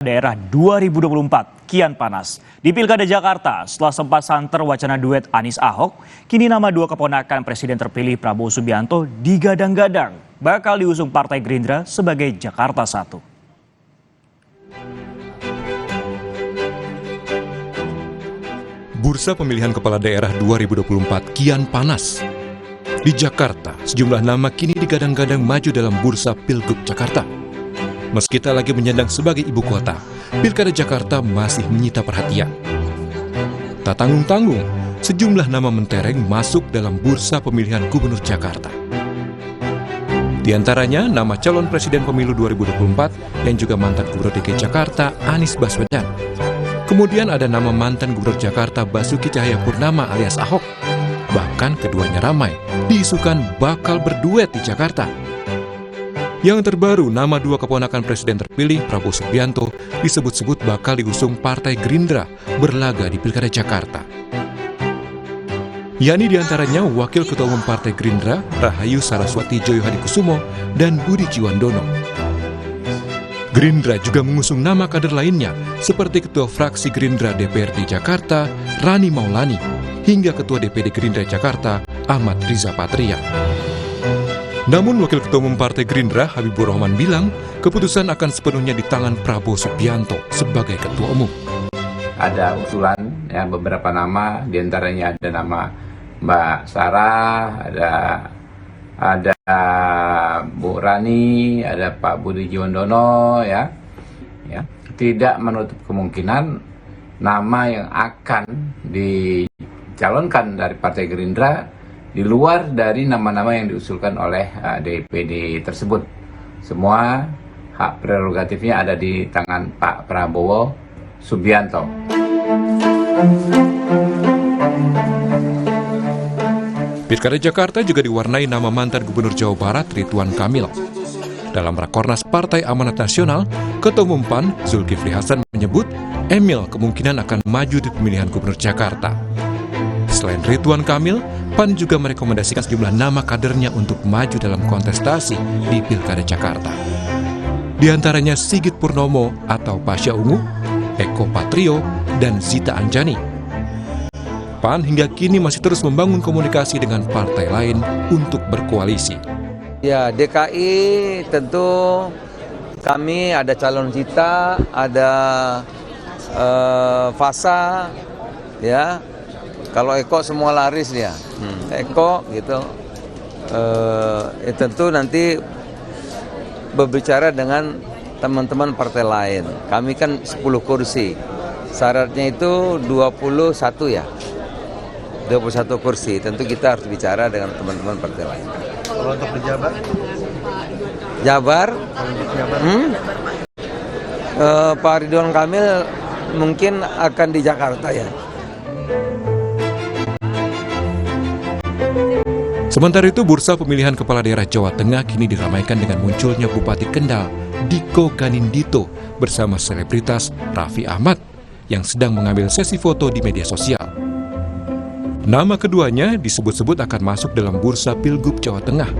Daerah 2024 kian panas. Di Pilkada Jakarta, setelah sempat santer wacana duet Anies Ahok, kini nama dua keponakan Presiden terpilih Prabowo Subianto digadang-gadang bakal diusung Partai Gerindra sebagai Jakarta 1. Bursa pemilihan kepala daerah 2024 kian panas. Di Jakarta, sejumlah nama kini digadang-gadang maju dalam bursa Pilgub Jakarta. Meski tak lagi menyandang sebagai ibu kota, Pilkada Jakarta masih menyita perhatian. Tak tanggung-tanggung, sejumlah nama mentereng masuk dalam bursa pemilihan Gubernur Jakarta. Di antaranya nama calon Presiden Pemilu 2024 yang juga mantan Gubernur DKI Jakarta Anies Baswedan. Kemudian ada nama mantan Gubernur Jakarta Basuki Cahayapurnama alias Ahok. Bahkan keduanya ramai diisukan bakal berduet di Jakarta. Yang terbaru, nama dua keponakan Presiden terpilih Prabowo Subianto disebut-sebut bakal diusung Partai Gerindra berlaga di Pilkada Jakarta. Yakni diantaranya Wakil Ketua Umum Partai Gerindra Rahayu Saraswati Joyohadikusumo dan Budi Jiwandono. Gerindra juga mengusung nama kader lainnya seperti Ketua Fraksi Gerindra DPRD Jakarta Rani Maulani hingga Ketua DPD Gerindra Jakarta Ahmad Riza Patria. Namun Wakil Ketua Umum Partai Gerindra Habibur Rahman bilang keputusan akan sepenuhnya di tangan Prabowo Subianto sebagai Ketua Umum. Ada usulan ya, beberapa nama, diantaranya ada nama Mbak Sarah, ada Bu Rani, ada Pak Budi Jiwandono ya. Tidak menutup kemungkinan nama yang akan dicalonkan dari Partai Gerindra di luar dari nama-nama yang diusulkan oleh DPD tersebut. Semua hak prerogatifnya ada di tangan Pak Prabowo Subianto. Pilkada Jakarta juga diwarnai nama mantan Gubernur Jawa Barat Ridwan Kamil. Dalam Rakornas Partai Amanat Nasional, Ketua Umum PAN Zulkifli Hasan menyebut Emil kemungkinan akan maju di pemilihan Gubernur Jakarta. Selain Ridwan Kamil, PAN juga merekomendasikan sejumlah nama kadernya untuk maju dalam kontestasi di Pilkada Jakarta. Di antaranya Sigit Purnomo atau Pasha Ungu, Eko Patrio, dan Zita Anjani. PAN hingga kini masih terus membangun komunikasi dengan partai lain untuk berkoalisi. Ya, DKI tentu kami ada calon Zita, ada Fasa, ya. Kalau Eko semua laris dia, Eko gitu. Tentu nanti berbicara dengan teman-teman partai lain. Kami kan 10 kursi, syaratnya itu 21 ya, 21 kursi. Tentu kita harus bicara dengan teman-teman partai lain. Kalau untuk di Jabar? Jabar? Pak Ridwan Kamil mungkin akan di Jakarta ya. Sementara itu, bursa pemilihan kepala daerah Jawa Tengah kini diramaikan dengan munculnya Bupati Kendal, Diko Ganindito, bersama selebritas Raffi Ahmad, yang sedang mengambil sesi foto di media sosial. Nama keduanya disebut-sebut akan masuk dalam bursa Pilgub Jawa Tengah.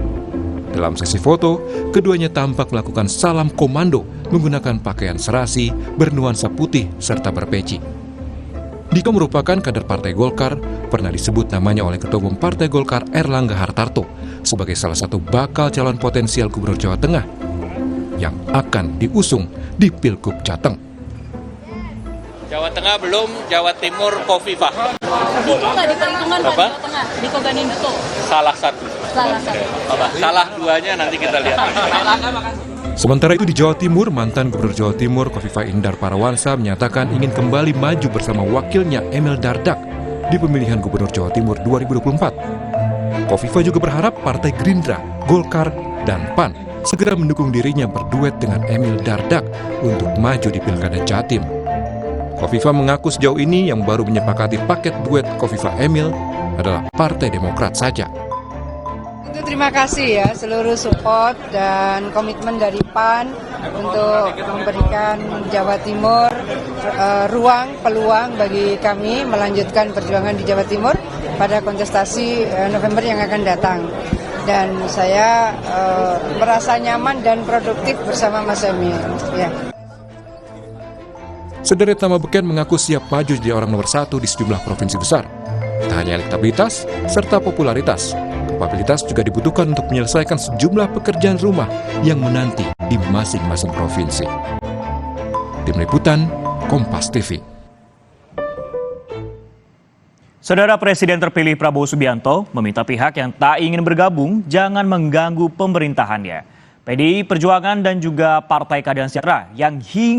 Dalam sesi foto, keduanya tampak melakukan salam komando menggunakan pakaian serasi bernuansa putih serta berpeci. Diko merupakan kader Partai Golkar, pernah disebut namanya oleh Ketua Umum Partai Golkar Erlangga Hartarto sebagai salah satu bakal calon potensial Gubernur Jawa Tengah yang akan diusung di Pilgub Jateng. Jawa Tengah belum, Jawa Timur Khofifah. Diko nggak diperhitungkan Pak Jawa Tengah? Diko Ganindito? Salah satu. Salah duanya nanti kita lihat. Sementara itu di Jawa Timur, mantan Gubernur Jawa Timur Khofifah Indar Parawansa menyatakan ingin kembali maju bersama wakilnya Emil Dardak di pemilihan Gubernur Jawa Timur 2024. Khofifah juga berharap Partai Gerindra, Golkar, dan PAN segera mendukung dirinya berduet dengan Emil Dardak untuk maju di Pilkada Jatim. Khofifah mengaku sejauh ini yang baru menyepakati paket duet Khofifah Emil adalah Partai Demokrat saja. Terima kasih ya seluruh support dan komitmen dari PAN untuk memberikan Jawa Timur peluang bagi kami melanjutkan perjuangan di Jawa Timur pada kontestasi November yang akan datang. Dan saya merasa nyaman dan produktif bersama Mas Emil. Ya. Sederet nama beken mengaku siap maju jadi orang nomor 1 di sejumlah provinsi besar. Tak hanya elektabilitas, serta popularitas, kapabilitas juga dibutuhkan untuk menyelesaikan sejumlah pekerjaan rumah yang menanti di masing-masing provinsi. Tim Liputan, Kompas TV. Saudara Presiden terpilih Prabowo Subianto meminta pihak yang tak ingin bergabung jangan mengganggu pemerintahannya. PDI Perjuangan dan juga Partai Keadilan Sejahtera yang hingga